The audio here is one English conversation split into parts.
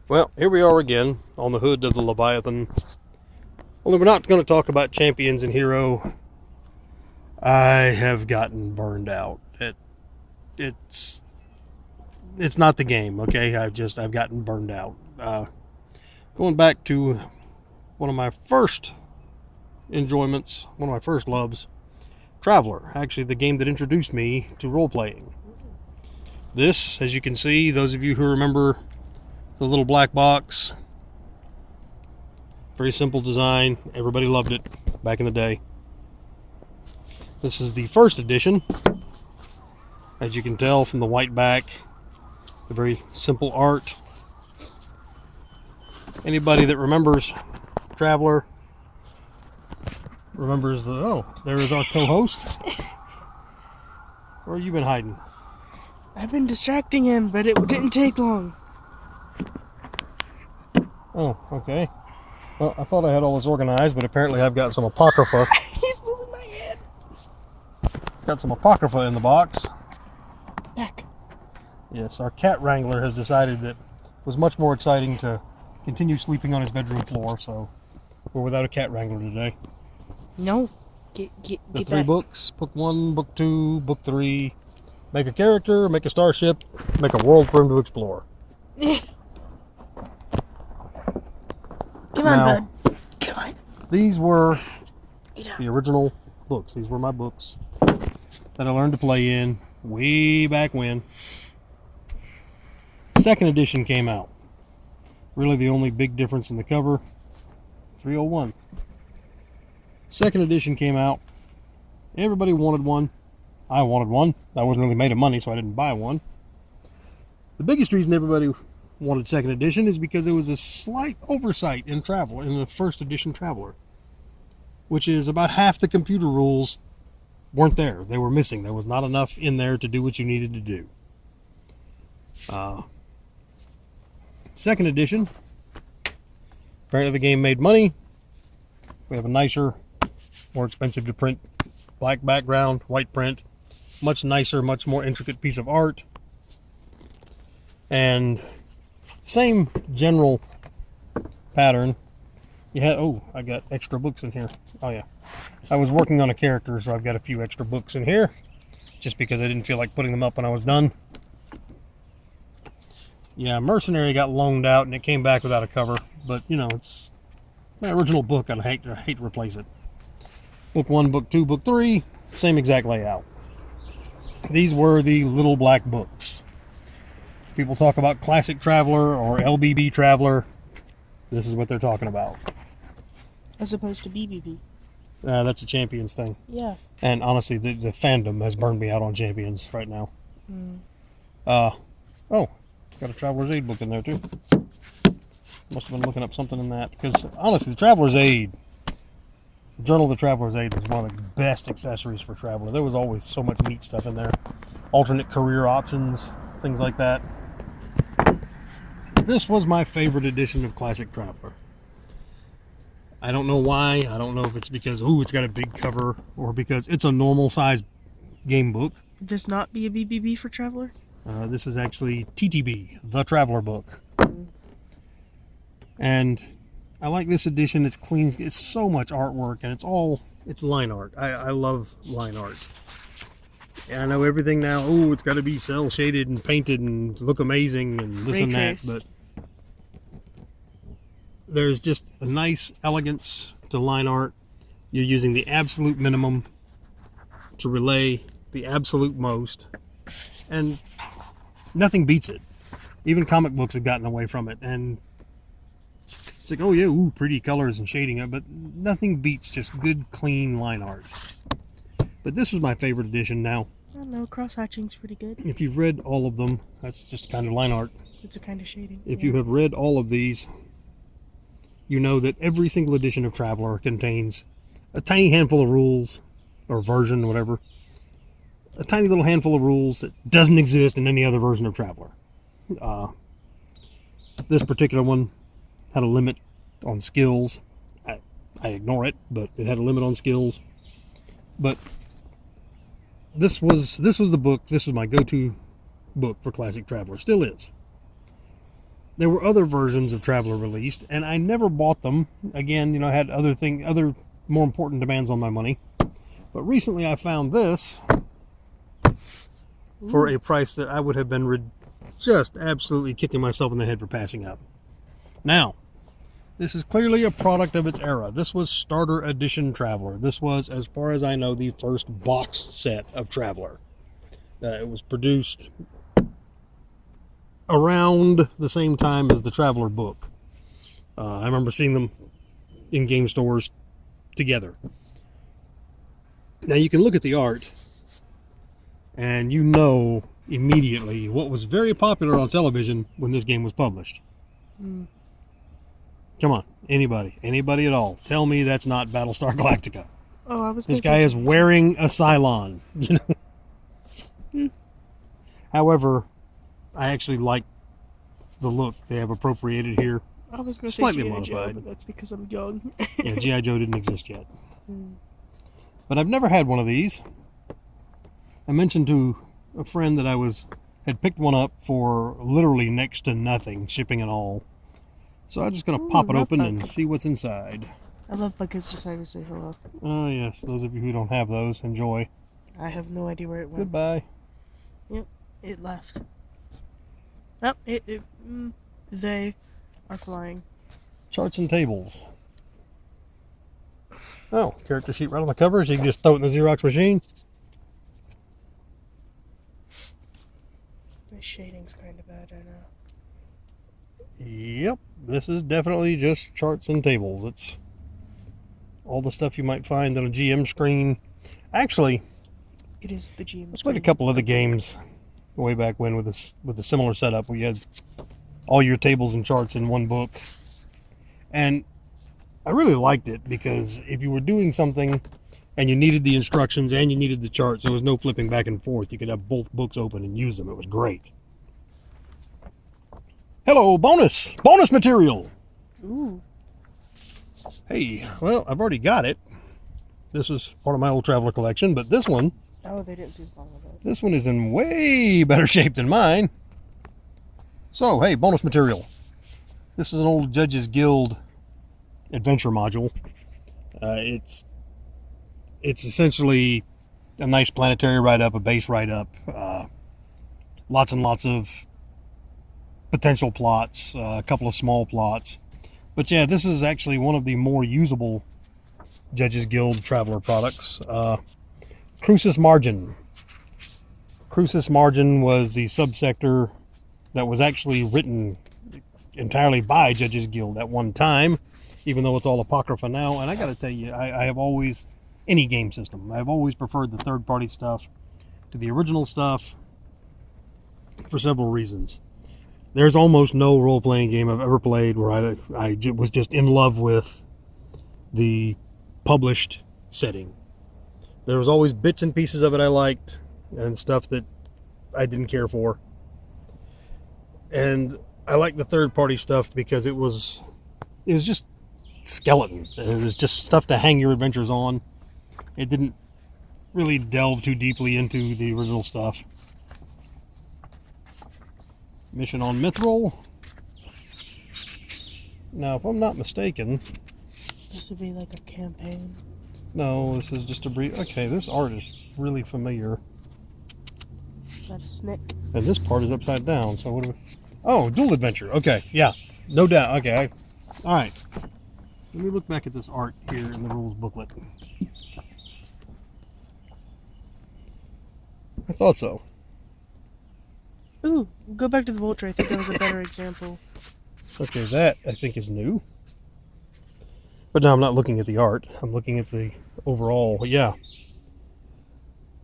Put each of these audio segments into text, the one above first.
Well, here we are again on the hood of the Leviathan. Only we're not going to talk about Champions and Hero. I have gotten burned out. It's not the game, okay? I've gotten burned out. Going back to one of my first enjoyments, one of my first loves, Traveller. Actually, the game that introduced me to role playing. This, as you can see, those of you who remember the little black box, very simple design. Everybody loved it back in the day. This is the first edition. As you can tell from the white back, the very simple art. Anybody that remembers Traveller remembers there is our co-host. Where have you been hiding? I've been distracting him, but it didn't take long. Oh, okay. Well, I thought I had all this organized, but apparently I've got some Apocrypha. He's moving my head. Got some Apocrypha in the box. Back. Yes, our cat wrangler has decided that it was much more exciting to continue sleeping on his bedroom floor, so we're without a cat wrangler today. No. The Get three that. books, book 1, book 2, book 3. Make a character, make a starship, make a world for him to explore. Come on, Now, bud. Come on. These were Get out. the original books. These were my books that I learned to play in way back when. Second edition came out. Really the only big difference in the cover, 301. Second edition came out. Everybody wanted one. I wanted one. I wasn't really made of money, so I didn't buy one. The biggest reason everybody wanted second edition is because there was a slight oversight in the first edition Traveller, which is about half the computer rules weren't there. They were missing. There was not enough in there to do what you needed to do. Second edition, apparently the game made money. We have a nicer, more expensive to print black background, white print, much nicer, much more intricate piece of art, and same general pattern. You had, I got extra books in here. Oh yeah, I was working on a character, so I've got a few extra books in here, just because I didn't feel like putting them up when I was done. Yeah, Mercenary got loaned out and it came back without a cover, but it's my original book and I hate to replace it. Book 1, book 2, book 3, same exact layout. These were the little black books. People talk about Classic Traveller or LBB Traveller. This is what they're talking about. As opposed to BBB. That's a Champions thing. Yeah. And honestly, the fandom has burned me out on Champions right now. Got a Traveler's Aid book in there too. Must have been looking up something in that, because honestly, the Traveler's Aid, the Journal of the Traveler's Aid, was one of the best accessories for Traveller. There was always so much neat stuff in there. Alternate career options, things like that. This was my favorite edition of Classic Traveller. I don't know why. I don't know if it's because, it's got a big cover, or because it's a normal size game book. Would this not be a BBB for Traveller? This is actually TTB, the Traveller book. And I like this edition. It's clean. It's so much artwork, and it's line art. I love line art. And I know everything now, it's got to be cel shaded and painted and look amazing and this and that, but there's just a nice elegance to line art. You're using the absolute minimum to relay the absolute most, and nothing beats it. Even comic books have gotten away from it, and it's like, pretty colors and shading, but nothing beats just good, clean line art. But this was my favorite edition. Now, I don't know, cross-hatching's pretty good. if you've read all of them, that's just kind of line art. It's a kind of shading. If you have read all of these, you know that every single edition of Traveller contains a tiny handful of rules, or version, whatever. A tiny little handful of rules that doesn't exist in any other version of Traveller. This particular one had a limit on skills. I ignore it, but it had a limit on skills. But this was the book. This was my go-to book for Classic Traveller. Still is. there were other versions of Traveler released, and I never bought them. Again, you know, I had other more important demands on my money. But recently I found this for a price that I would have been just absolutely kicking myself in the head for passing up. Now, this is clearly a product of its era. This was Starter Edition Traveler. This was, as far as I know, the first box set of Traveler. It was produced around the same time as the Traveler book. I remember seeing them in game stores together. Now you can look at the art and you know immediately what was very popular on television when this game was published. Come on, anybody at all, tell me that's not Battlestar Galactica. Oh, I was. This guy is wearing a Cylon, you know. However, I actually like the look they have appropriated here. I was going to say Slightly G.I. modified. Joe, but that's because I'm young. Yeah, G.I. Joe didn't exist yet. But I've never had one of these. I mentioned to a friend that I had picked one up for literally next to nothing, shipping and all. So I'm just going to pop it open and see what's inside. I love Buckets decided to say hello. Oh, yes. Those of you who don't have those, enjoy. I have no idea where it went. Goodbye. Yep, it left. Oh, they are flying. Charts and tables. Oh, character sheet right on the cover, so you can just throw it in the Xerox machine. The shading's kind of bad, I know. Yep, this is definitely just charts and tables. It's all the stuff you might find on a GM screen. Actually, it is the GM screen. I played a couple other games way back when with a similar setup where you had all your tables and charts in one book. And I really liked it because if you were doing something and you needed the instructions and you needed the charts, there was no flipping back and forth. You could have both books open and use them. It was great. Hello, bonus material. Ooh. Hey, well, I've already got it. This is part of my old Traveler collection, but this one, oh, they didn't see the bottom of it. This one is in way better shape than mine. So, hey, bonus material. This is an old Judges Guild adventure module. It's essentially a nice planetary write-up, a base write-up, lots and lots of potential plots, a couple of small plots. But yeah, this is actually one of the more usable Judges Guild Traveler products. Crucis Margin. Crucis Margin was the subsector that was actually written entirely by Judges Guild at one time, even though it's all Apocrypha now. And I gotta tell you, I have always, any game system, I've always preferred the third-party stuff to the original stuff for several reasons. There's almost no role-playing game I've ever played where I was just in love with the published setting. There was always bits and pieces of it I liked and stuff that I didn't care for. And I like the third-party stuff because it was just skeleton. It was just stuff to hang your adventures on. It didn't really delve too deeply into the original stuff. Mission on Mithril. Now, if I'm not mistaken, this would be like a campaign. No, this is just a brief. Okay, this art is really familiar. Is that a snick? And this part is upside down. So what do we? Oh, dual adventure. Okay, yeah, no doubt. Okay, all right. Let me look back at this art here in the rules booklet. I thought so. Ooh, go back to the Vulture. I think that was a better example. Okay, that I think is new. But now I'm not looking at the art. I'm looking at the overall. Yeah.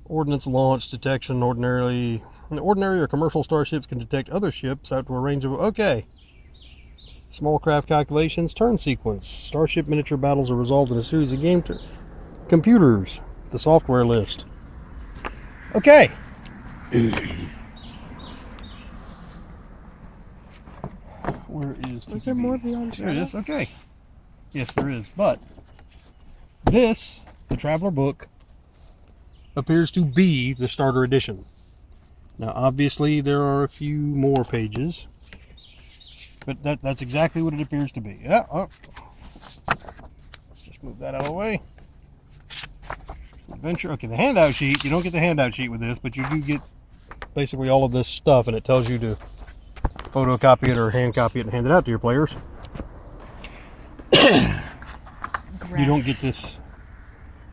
Ordnance launch detection. Ordinary or commercial starships can detect other ships out to a range of. Okay. Small craft calculations. Turn sequence. Starship miniature battles are resolved in a series of game computers. The software list. Okay. Where is TPB? Was there more beyond There it is. Okay. Yes, there is. But this, the Traveler book, appears to be the starter edition. Now, obviously, there are a few more pages. But that's exactly what it appears to be. Yeah. Oh. Let's just move that out of the way. Adventure. Okay, the handout sheet. You don't get the handout sheet with this, but you do get basically all of this stuff, and it tells you to photocopy it or hand copy it and hand it out to your players. You don't get this.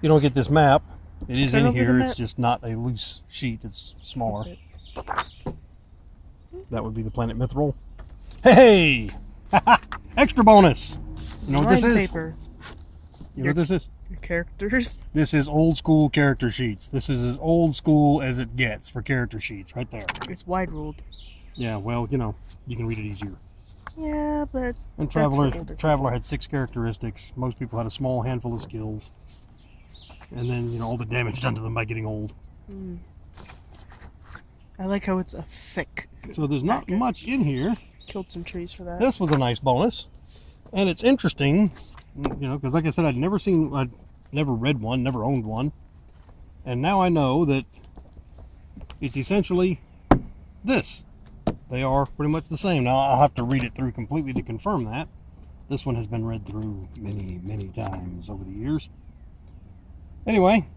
You don't get this map. It is Turn in over the here. map. It's just not a loose sheet. It's smaller. Okay. That would be the planet Mithril. Hey! Extra bonus! You know what this Line is? paper. You know what this is? Your characters. This is old school character sheets. This is as old school as it gets for character sheets, right there. It's wide ruled. Yeah, well, you know, you can read it easier. Yeah, but And for older Traveler had 6 characteristics. Most people had a small handful of skills. And then, you know, all the damage done to them by getting old. I like how it's a thick. So there's not packet. much in here. Killed some trees for that. This was a nice bonus. And it's interesting, you know, because like I said, I'd never read one, never owned one. And now I know that it's essentially this. They are pretty much the same. Now I'll have to read it through completely to confirm that. This one has been read through many, many times over the years. Anyway,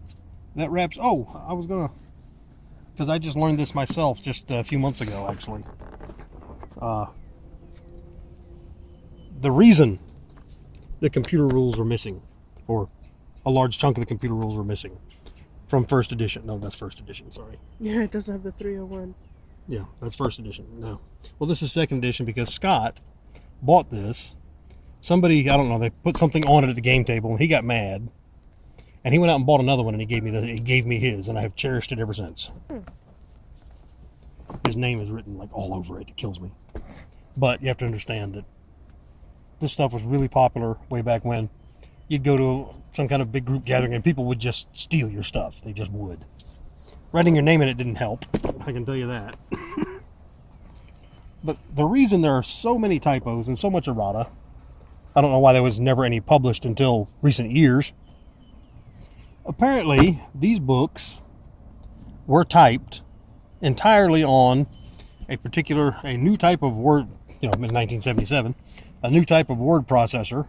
that wraps. Oh, I was gonna, because I just learned this myself just a few months ago, actually. The reason the computer rules are missing, or a large chunk of the computer rules are missing from first edition. No, that's first edition. Sorry. Yeah, it doesn't have the 301. Yeah, that's first edition. No. Well, this is second edition because Scott bought this. Somebody, I don't know, they put something on it at the game table and he got mad. And he went out and bought another one and he gave me his, and I have cherished it ever since. His name is written like all over it. It kills me. But you have to understand that this stuff was really popular way back when. You'd go to some kind of big group gathering and people would just steal your stuff. They just would. Writing your name in it didn't help, I can tell you that. But the reason there are so many typos and so much errata, I don't know why there was never any published until recent years. Apparently, these books were typed entirely on a new type of word, in 1977, a new type of word processor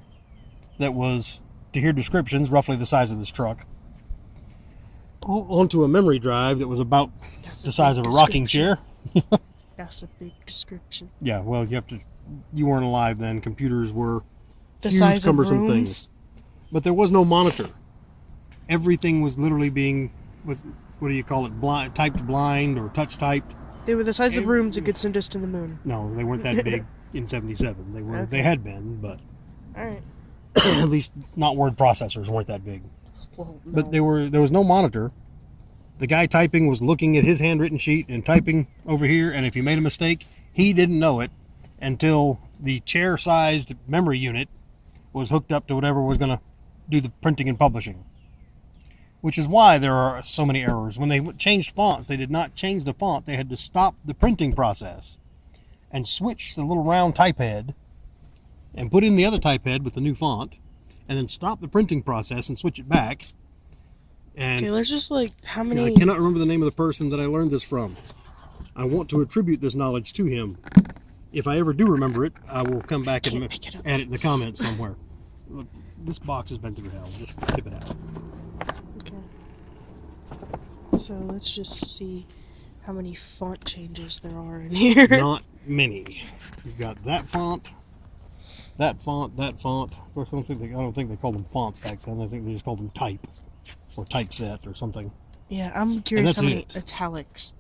that was, to hear descriptions, roughly the size of this truck, onto a memory drive that was about the size of a rocking chair. That's a big description. Yeah, well, you weren't alive then. Computers were The huge, size of cumbersome rooms? things. But there was no monitor. Everything was literally being, what do you call it, typed blind or touch typed. They were the size of rooms that could send us to the moon. No, they weren't that big in 77. They were. Okay. They had been, but Alright. at least not word processors weren't that big. Well, no. But there was no monitor. The guy typing was looking at his handwritten sheet and typing over here, and if he made a mistake, he didn't know it until the chair-sized memory unit was hooked up to whatever was going to do the printing and publishing. Which is why there are so many errors. When they changed fonts, they did not change the font. They had to stop the printing process and switch the little round type head and put in the other type head with the new font, and then stop the printing process and switch it back. And Okay, let's just how I many... cannot remember the name of the person that I learned this from. I want to attribute this knowledge to him. If I ever do remember it, I will come back and pick it up. add it in the comments somewhere. Look, this box has been through hell. Just tip it out. Okay. So let's just see how many font changes there are in here. Not many. You've got that font, that font, that font. Of course, I don't think they called them fonts back then. I think they just called them type or typeset or something. Yeah, I'm curious that's how many it. italics.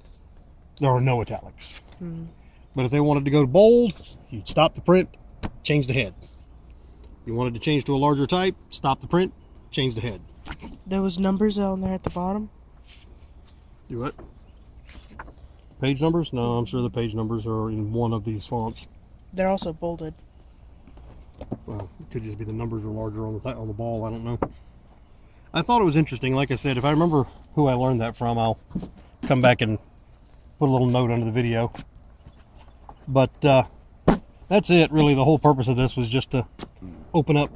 There are no italics. Hmm. But if they wanted to go to bold, you'd stop the print, change the head. You wanted to change to a larger type, stop the print, change the head. There was numbers on there at the bottom. Do what? Page numbers? No, I'm sure the page numbers are in one of these fonts. They're also bolded. Well, it could just be the numbers are larger on the ball. I don't know. I thought it was interesting. Like I said, if I remember who I learned that from, I'll come back and put a little note under the video. But that's it. Really, the whole purpose of this was just to open up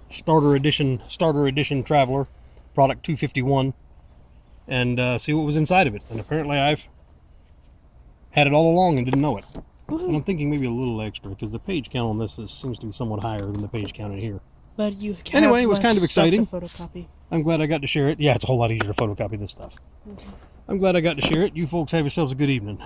Starter Edition Traveler, product 251, and see what was inside of it. And apparently, I've had it all along and didn't know it. And I'm thinking maybe a little extra because the page count on this seems to be somewhat higher than the page count in here. But you have Anyway, it was kind of less stuff to exciting. photocopy. I'm glad I got to share it. Yeah, it's a whole lot easier to photocopy this stuff. Mhm. I'm glad I got to share it. You folks have yourselves a good evening.